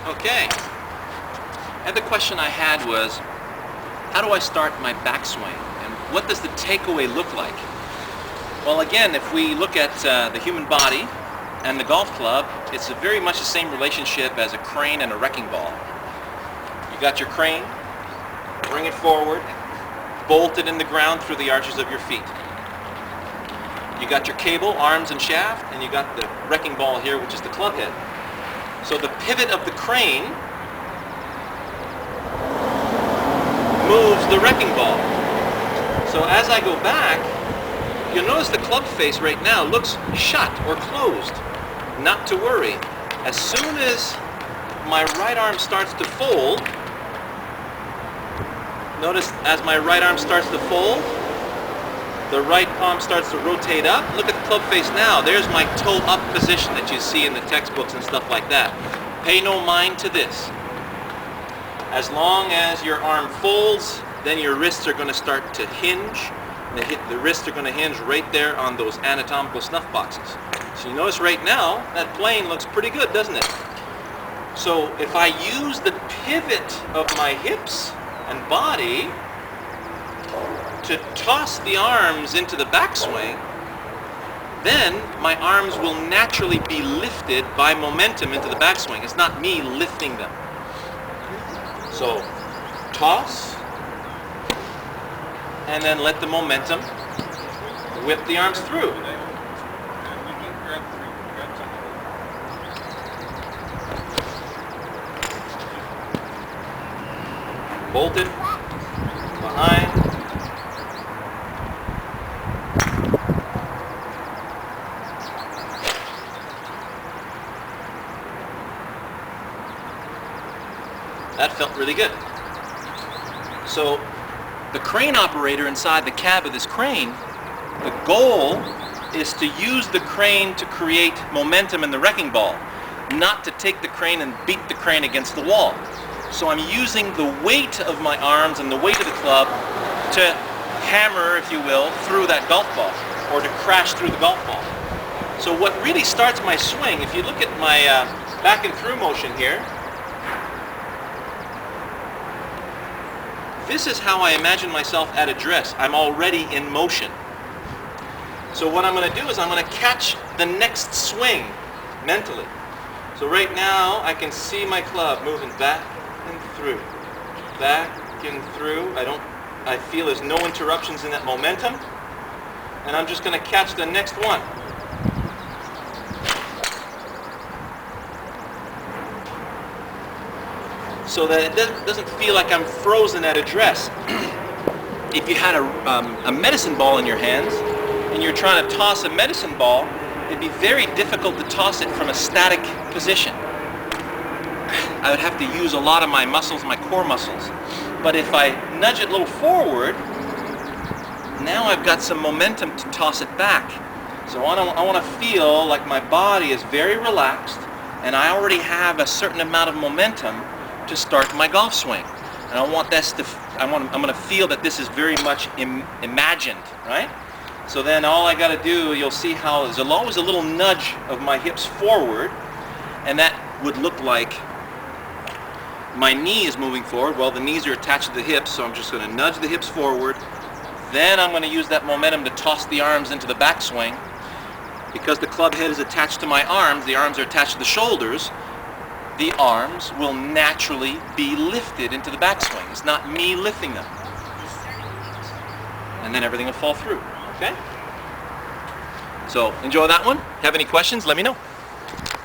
Okay. And the question I had was, how do I start my backswing? And what does the takeaway look like? Well, again, if we look at the human body and the golf club, it's very much the same relationship as a crane and a wrecking ball. You got your crane, bring it forward, bolt it in the ground through the arches of your feet. You got your cable, arms and shaft, and you got the wrecking ball here, which is the club head. So the pivot of the crane moves the wrecking ball. So as I go back, you'll notice the club face right now looks shut or closed. Not to worry. As soon as my right arm starts to fold, notice as my right arm starts to fold, the right palm starts to rotate up. Look at the club face now. There's my toe up position that you see in the textbooks and stuff like that. Pay no mind to this. As long as your arm folds, then your wrists are going to start to hinge. The wrists are going to hinge right there on those anatomical snuff boxes. So you notice right now, that plane looks pretty good, doesn't it? So if I use the pivot of my hips and body to toss the arms into the backswing, then my arms will naturally be lifted by momentum into the backswing. It's not me lifting them. So toss, and then let the momentum whip the arms through. Bolted, behind. That felt really good. So the crane operator inside the cab of this crane, the goal is to use the crane to create momentum in the wrecking ball, not to take the crane and beat the crane against the wall. So I'm using the weight of my arms and the weight of the club to hammer, if you will, through that golf ball, or to crash through the golf ball. So what really starts my swing, if you look at my back and through motion here, this is how I imagine myself at address. I'm already in motion. So what I'm going to do is I'm going to catch the next swing mentally. So right now I can see my club moving back and through, back and through. I feel there's no interruptions in that momentum, and I'm just going to catch the next one. So that it doesn't feel like I'm frozen at address. If you had a medicine ball in your hands and you're trying to toss a medicine ball, it'd be very difficult to toss it from a static position. I would have to use a lot of my muscles, my core muscles. But if I nudge it a little forward, now I've got some momentum to toss it back. So I want to feel like my body is very relaxed and I already have a certain amount of momentum to start my golf swing. And I want this to, I'm going to feel that this is very much imagined, right? So then all I got to do, you'll see how there's always a little nudge of my hips forward, and that would look like my knee is moving forward. Well, the knees are attached to the hips, so I'm just going to nudge the hips forward. Then I'm going to use that momentum to toss the arms into the backswing. Because the club head is attached to my arms, the arms are attached to the shoulders, the arms will naturally be lifted into the backswing. It's not me lifting them. And then everything will fall through. Okay? So enjoy that one. Have any questions? Let me know.